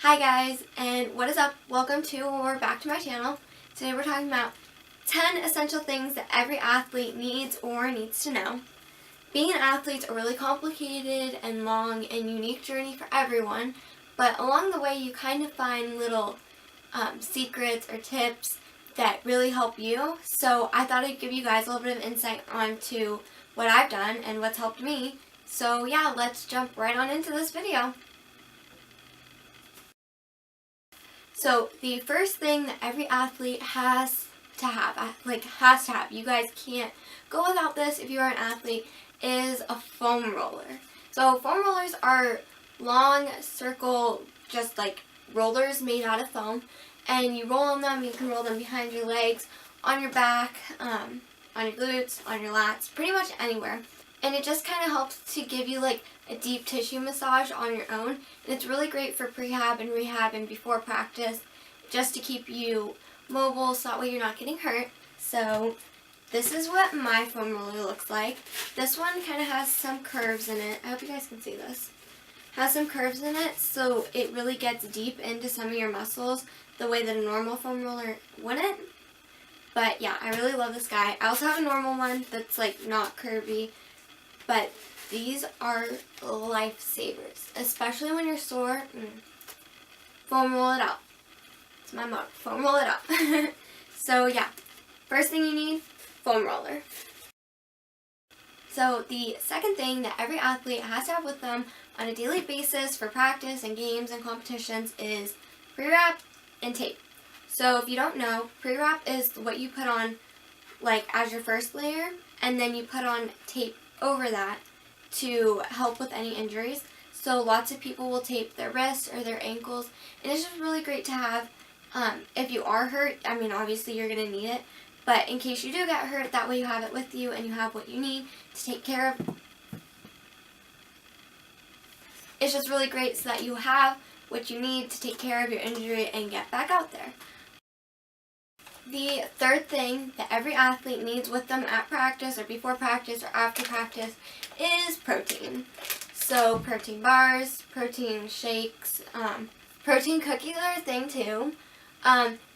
Hi guys, and what is up? Welcome to or back to my channel. Today we're talking about 10 essential things that every athlete needs or needs to know. Being an athlete is a really complicated and long and unique journey for everyone, but along the way you kind of find little secrets or tips that really help you. So I thought I'd give you guys a little bit of insight onto what I've done and what's helped me. So yeah, let's jump right on into this video. So the first thing that every athlete has to have, you guys can't go without this if you're an athlete, is a foam roller. So foam rollers are long circle, just like rollers made out of foam, and you roll on them. You can roll them behind your legs, on your back, on your glutes, on your lats, pretty much anywhere. And it just kind of helps to give you like a deep tissue massage on your own. And it's really great for prehab and rehab and before practice, just to keep you mobile so that way you're not getting hurt. So this is what my foam roller looks like. This one kind of has some curves in it. I hope you guys can see this. Has some curves in it, so it really gets deep into some of your muscles the way that a normal foam roller wouldn't. But yeah, I really love this guy. I also have a normal one that's like not curvy. But these are lifesavers, especially when you're sore. Foam roll it up. It's my motto. Foam roll it up. So yeah, first thing you need, foam roller. So the second thing that every athlete has to have with them on a daily basis for practice and games and competitions is pre-wrap and tape. So if you don't know, pre-wrap is what you put on like as your first layer, and then you put on tape over that to help with any injuries. So lots of people will tape their wrists or their ankles, and it's just really great to have if you are hurt. I mean, obviously you're going to need it, but in case you do get hurt, that way you have it with you and you have what you need to take care of. It's just really great so that you have what you need to take care of your injury and get back out there. The third thing that every athlete needs with them at practice or before practice or after practice is protein. So protein bars, protein shakes, protein cookies are a thing too.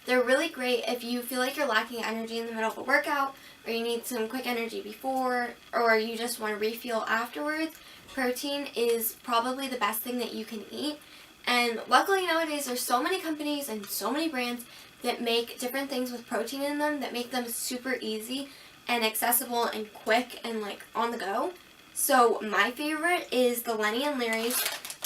They're really great if you feel like you're lacking energy in the middle of a workout, or you need some quick energy before, or you just want to refuel afterwards. Protein is probably the best thing that you can eat. And luckily nowadays there's so many companies and so many brands that make different things with protein in them that make them super easy and accessible and quick and like on the go. So my favorite is the Lenny and Larry's,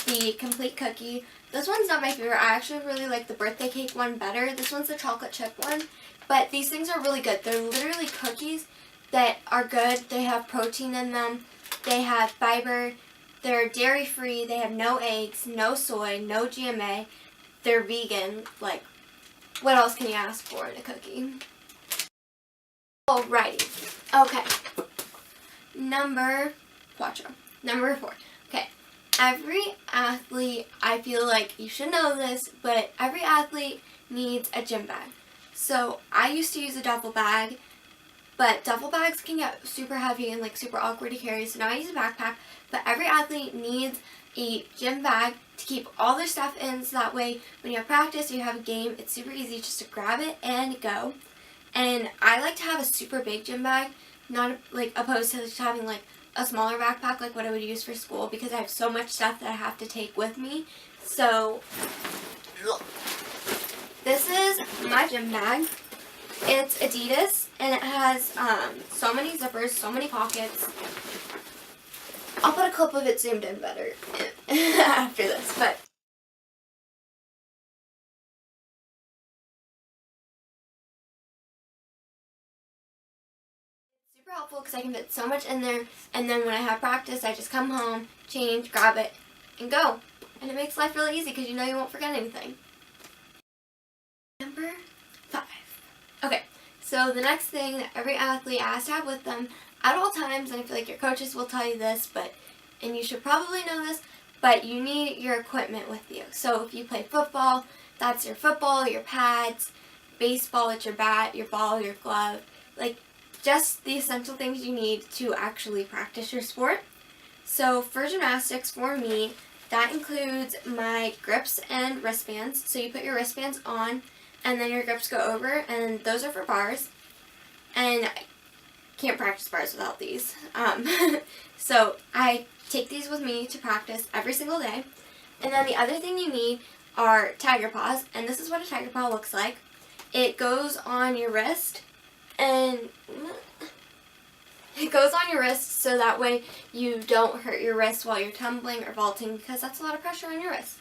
the complete cookie. This one's not my favorite. I actually really like the birthday cake one better. This one's the chocolate chip one. But these things are really good. They're literally cookies that are good. They have protein in them. They have fiber. They're dairy free. They have no eggs, no soy, no GMA. They're vegan. Like, what else can you ask for in a cookie? Alrighty. Okay. Number 4. Okay. Every athlete, I feel like you should know this, but every athlete needs a gym bag. So I used to use a duffel bag, but duffel bags can get super heavy and like super awkward to carry, so now I use a backpack. But every athlete needs a gym bag to keep all their stuff in, so that way when you have practice or you have a game, it's super easy just to grab it and go. And I like to have a super big gym bag, not like opposed to just having like a smaller backpack like what I would use for school, because I have so much stuff that I have to take with me. So this is my gym bag. It's Adidas, and it has so many zippers, so many pockets. I'll put a clip of it zoomed in better after this, but it's super helpful because I can fit so much in there, and then when I have practice, I just come home, change, grab it, and go. And it makes life really easy because you know you won't forget anything. Number 5. Okay, so the next thing that every athlete has to have with them at all times, and I feel like your coaches will tell you this, and you should probably know this, but you need your equipment with you. So if you play football, that's your football, your pads. Baseball, it's your bat, your ball, your glove. Like, just the essential things you need to actually practice your sport. So for gymnastics, for me, that includes my grips and wristbands. So you put your wristbands on and then your grips go over, and those are for bars. And I can't practice bars without these. So I take these with me to practice every single day. And then the other thing you need are tiger paws, and this is what a tiger paw looks like. It goes on your wrist, and it goes on your wrist so that way you don't hurt your wrist while you're tumbling or vaulting, because that's a lot of pressure on your wrist.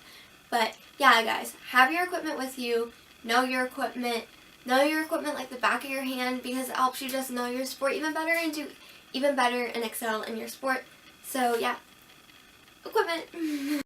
But yeah, guys, have your equipment with you. Know your equipment. Know your equipment like the back of your hand, because it helps you just know your sport even better and do even better and excel in your sport. So yeah, equipment.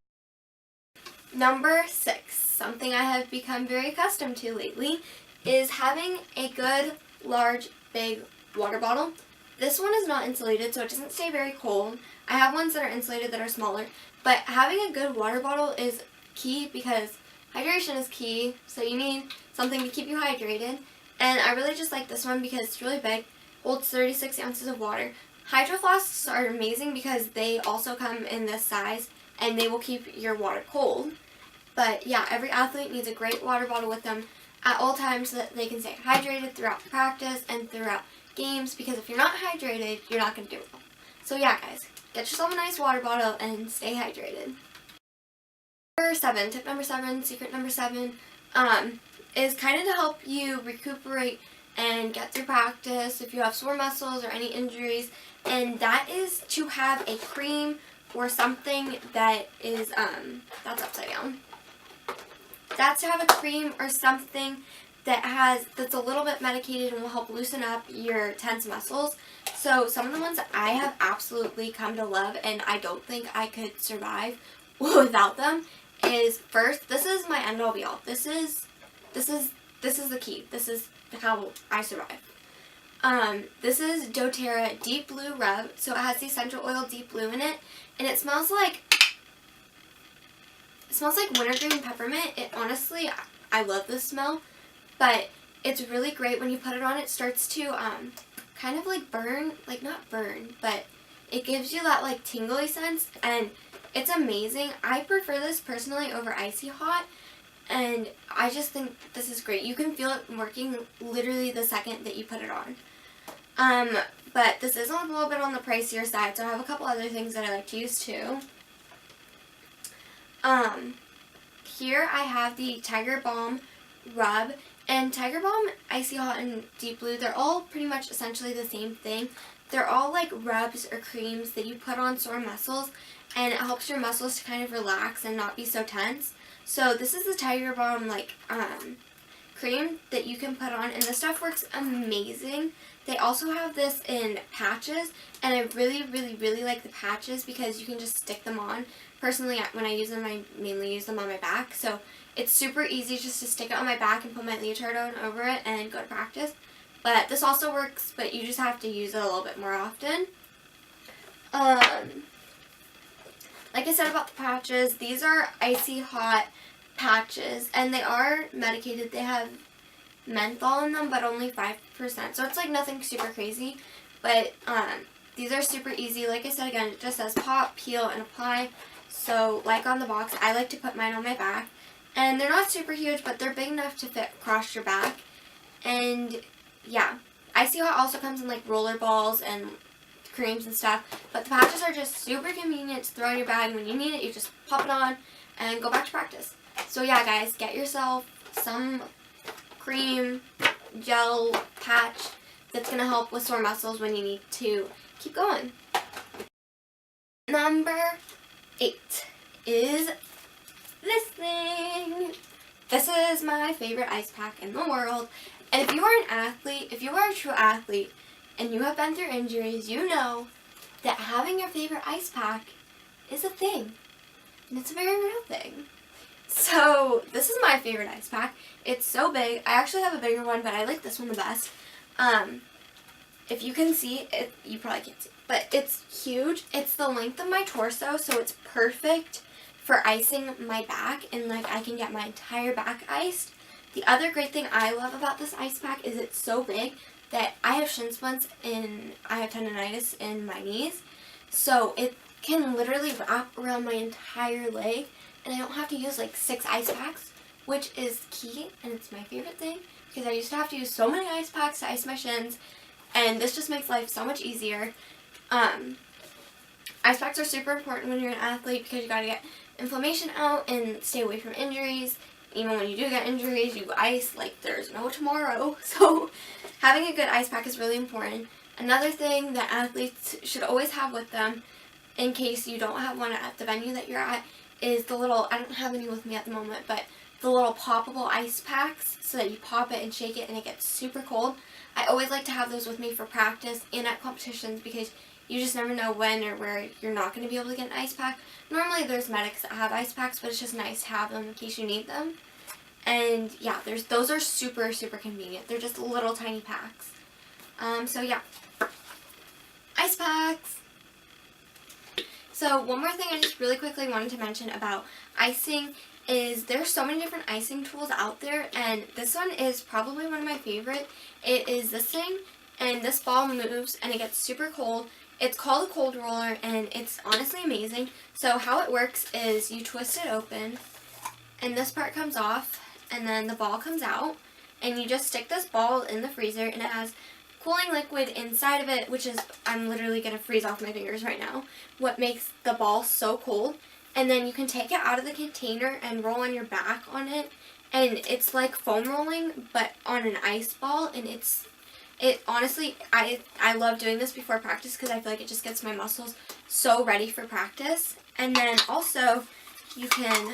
Number 6, something I have become very accustomed to lately, is having a good, large, big water bottle. This one is not insulated, so it doesn't stay very cold. I have ones that are insulated that are smaller, but having a good water bottle is key, because hydration is key, so you need something to keep you hydrated. And I really just like this one because it's really big, holds 36 ounces of water. Hydro flasks are amazing because they also come in this size, and they will keep your water cold. But yeah, every athlete needs a great water bottle with them at all times so that they can stay hydrated throughout practice and throughout games, because if you're not hydrated, you're not going to do well. So yeah, guys, get yourself a nice water bottle and stay hydrated. Tip number 7, secret number 7, is kind of to help you recuperate and get through practice if you have sore muscles or any injuries, and that is to have a cream or something that is, that's upside down. That's to have a cream or something that's a little bit medicated and will help loosen up your tense muscles. So some of the ones that I have absolutely come to love, and I don't think I could survive without them, is first, this is my end all be all. This is the key. This is how I survive. This is doTERRA Deep Blue Rub. So it has the essential oil Deep Blue in it, and it smells like wintergreen peppermint. It honestly, I love this smell, but it's really great when you put it on. It starts to kind of like burn, like not burn, but it gives you that like tingly sense, and it's amazing. I prefer this personally over Icy Hot, and I just think this is great. You can feel it working literally the second that you put it on. But this is a little bit on the pricier side, so I have a couple other things that I like to use too. Here I have the Tiger Balm Rub, and Tiger Balm, Icy Hot, and Deep Blue, they're all pretty much essentially the same thing. They're all like rubs or creams that you put on sore muscles, and it helps your muscles to kind of relax and not be so tense. So this is the Tiger Balm cream that you can put on, and this stuff works amazing. They also have this in patches, and I really, really, really like the patches because you can just stick them on. Personally, when I use them, I mainly use them on my back, so it's super easy just to stick it on my back and put my leotard on over it and go to practice. But this also works, but you just have to use it a little bit more often. Like I said about the patches, these are Icy Hot patches, and they are medicated. They have menthol in them, but only 5%, so it's like nothing super crazy. But these are super easy. Like I said again, it just says pop, peel, and apply. So like on the box, I like to put mine on my back, and they're not super huge, but they're big enough to fit across your back. And yeah, Icy Hot also comes in like roller balls and creams and stuff, but the patches are just super convenient to throw in your bag. When you need it, you just pop it on and go back to practice. So yeah, guys, get yourself some cream, gel, patch that's going to help with sore muscles when you need to keep going. Number 8 is this thing. This is my favorite ice pack in the world. And if you are an athlete, if you are a true athlete, and you have been through injuries, you know that having your favorite ice pack is a thing. And it's a very real thing. So this is my favorite ice pack. It's so big. I actually have a bigger one, but I like this one the best. If you can see it, you probably can't see, but it's huge. It's the length of my torso, so it's perfect for icing my back, and like I can get my entire back iced. The other great thing I love about this ice pack is it's so big that I have shin splints and I have tendonitis in my knees. So can literally wrap around my entire leg, and I don't have to use like 6 ice packs, which is key, and it's my favorite thing because I used to have to use so many ice packs to ice my shins, and this just makes life so much easier. Ice packs are super important when you're an athlete because you gotta get inflammation out and stay away from injuries. Even when you do get injuries, you ice like there's no tomorrow. So having a good ice pack is really important. Another thing that athletes should always have with them, in case you don't have one at the venue that you're at, is the little, I don't have any with me at the moment, but the little poppable ice packs so that you pop it and shake it and it gets super cold. I always like to have those with me for practice and at competitions because you just never know when or where you're not going to be able to get an ice pack. Normally there's medics that have ice packs, but it's just nice to have them in case you need them. And yeah, those are super, super convenient. They're just little tiny packs. So yeah, ice packs. So one more thing I just really quickly wanted to mention about icing is there's so many different icing tools out there, and this one is probably one of my favorite. It is this thing, and this ball moves and it gets super cold. It's called a cold roller, and it's honestly amazing. So how it works is you twist it open and this part comes off, and then the ball comes out, and you just stick this ball in the freezer, and it has cooling liquid inside of it, which is, I'm literally going to freeze off my fingers right now, what makes the ball so cold. And then you can take it out of the container and roll on your back on it, and it's like foam rolling but on an ice ball, and it honestly, I love doing this before practice because I feel like it just gets my muscles so ready for practice. And then also you can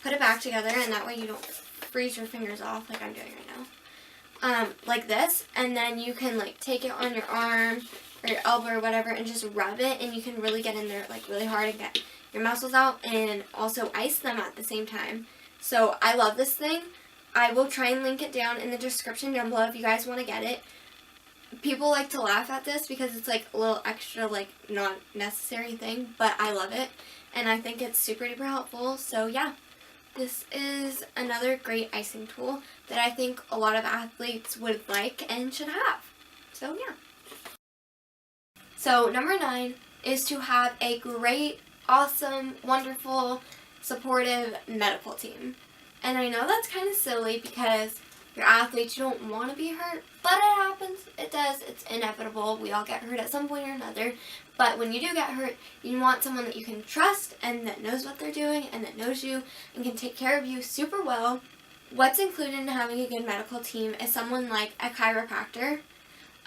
put it back together, and that way you don't freeze your fingers off like I'm doing right now. Like this, and then you can like take it on your arm or your elbow or whatever and just rub it, and you can really get in there like really hard and get your muscles out and also ice them at the same time. So I love this thing. I will try and link it down in the description down below if you guys want to get it. People like to laugh at this because it's like a little extra like not necessary thing, but I love it and I think it's super duper helpful. So yeah, this is another great icing tool that I think a lot of athletes would like and should have. So yeah. So number 9 is to have a great, awesome, wonderful, supportive medical team. And I know that's kind of silly because you're athletes, you don't want to be hurt, but it happens. It does. It's inevitable. We all get hurt at some point or another. But when you do get hurt, you want someone that you can trust and that knows what they're doing and that knows you and can take care of you super well. What's included in having a good medical team is someone like a chiropractor,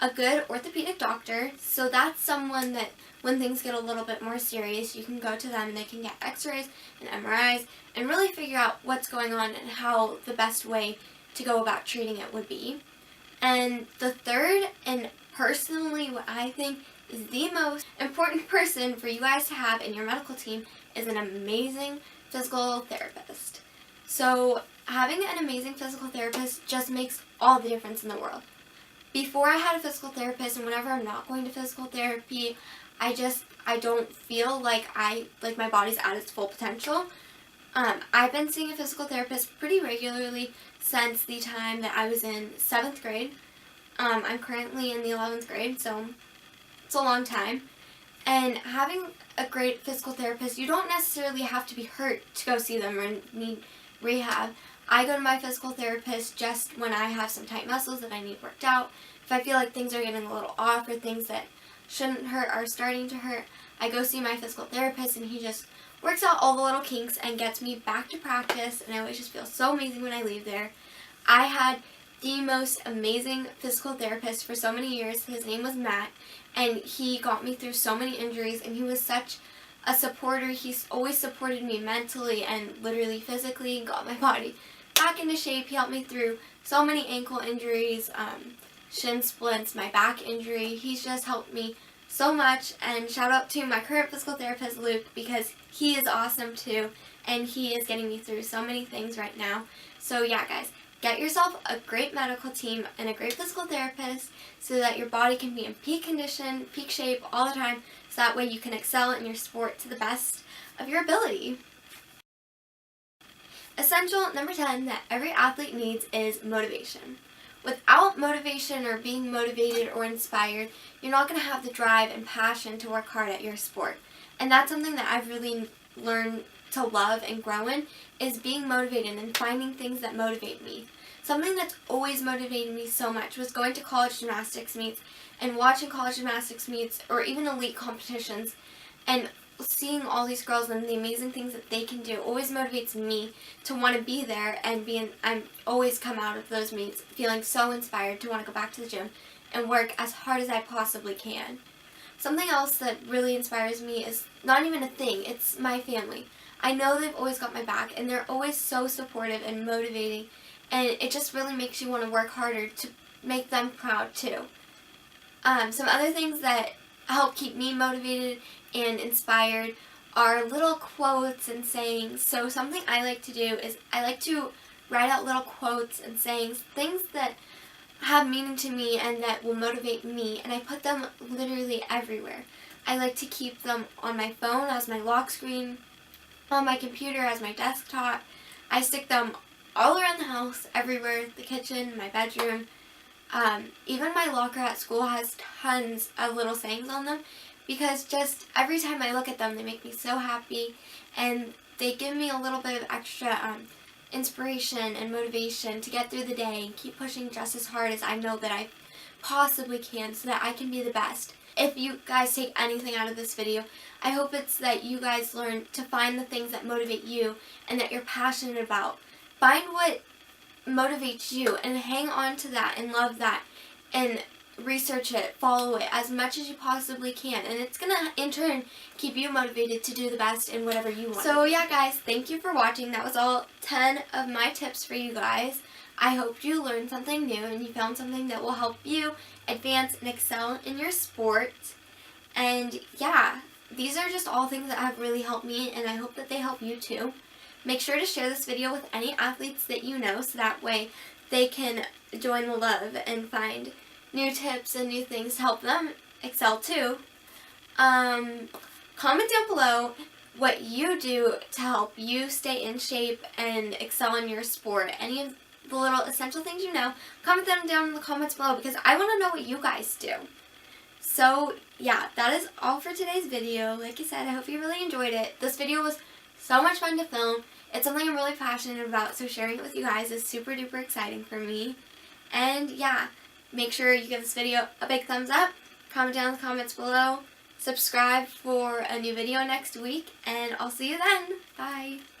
a good orthopedic doctor. So that's someone that when things get a little bit more serious, you can go to them and they can get x-rays and MRIs and really figure out what's going on and how the best way to go about treating it would be. And the third, and personally what I think is the most important person for you guys to have in your medical team, is an amazing physical therapist. So having an amazing physical therapist just makes all the difference in the world. Before I had a physical therapist, and whenever I'm not going to physical therapy, I don't feel like my body's at its full potential. I've been seeing a physical therapist pretty regularly since the time that I was in 7th grade. I'm currently in the 11th grade, so it's a long time. And having a great physical therapist, you don't necessarily have to be hurt to go see them or need rehab. I go to my physical therapist just when I have some tight muscles that I need worked out. If I feel like things are getting a little off or things that shouldn't hurt are starting to hurt, I go see my physical therapist and he just works out all the little kinks and gets me back to practice, and I always just feel so amazing when I leave there. I had the most amazing physical therapist for so many years. His name was Matt, and he got me through so many injuries, and he was such a supporter. He's always supported me mentally and literally physically and got my body back into shape. He helped me through so many ankle injuries, shin splints, my back injury. He's just helped me so much, and shout out to my current physical therapist, Luke, because he is awesome too, and he is getting me through so many things right now. So yeah, guys, get yourself a great medical team and a great physical therapist so that your body can be in peak condition, peak shape all the time, so that way you can excel in your sport to the best of your ability. Essential number 10 that every athlete needs is motivation. Without motivation or being motivated or inspired, you're not going to have the drive and passion to work hard at your sport. And that's something that I've really learned to love and grow in, is being motivated and finding things that motivate me. Something that's always motivated me so much was going to college gymnastics meets and watching college gymnastics meets or even elite competitions and seeing all these girls and the amazing things that they can do always motivates me to want to be there and I'm always come out of those meets feeling so inspired to want to go back to the gym and work as hard as I possibly can. Something else that really inspires me is not even a thing, it's my family. I know they've always got my back and they're always so supportive and motivating, and it just really makes you want to work harder to make them proud too. Some other things that help keep me motivated and inspired are little quotes and sayings. So something I like to do is I like to write out little quotes and sayings, things that have meaning to me and that will motivate me, and I put them literally everywhere. I like to keep them on my phone as my lock screen, on my computer as my desktop. I stick them all around the house, everywhere, the kitchen, my bedroom. Even my locker at school has tons of little sayings on them because just every time I look at them, they make me so happy and they give me a little bit of extra inspiration and motivation to get through the day and keep pushing just as hard as I know that I possibly can so that I can be the best. If you guys take anything out of this video, I hope it's that you guys learn to find the things that motivate you and that you're passionate about. Find what motivates you and hang on to that and love that and research it, follow it as much as you possibly can, and it's gonna in turn keep you motivated to do the best in whatever you want. So yeah guys, thank you for watching. That was all 10 of my tips for you guys. I hope you learned something new and you found something that will help you advance and excel in your sport. And yeah, these are just all things that have really helped me, and I hope that they help you too. Make sure to share this video with any athletes that you know so that way they can join the love and find new tips and new things to help them excel too. Comment down below what you do to help you stay in shape and excel in your sport. Any of the little essential things you know, comment them down in the comments below because I want to know what you guys do. So yeah, that is all for today's video. Like I said, I hope you really enjoyed it. This video was so much fun to film. It's something I'm really passionate about, so sharing it with you guys is super duper exciting for me. And yeah, make sure you give this video a big thumbs up, comment down in the comments below, subscribe for a new video next week, and I'll see you then. Bye!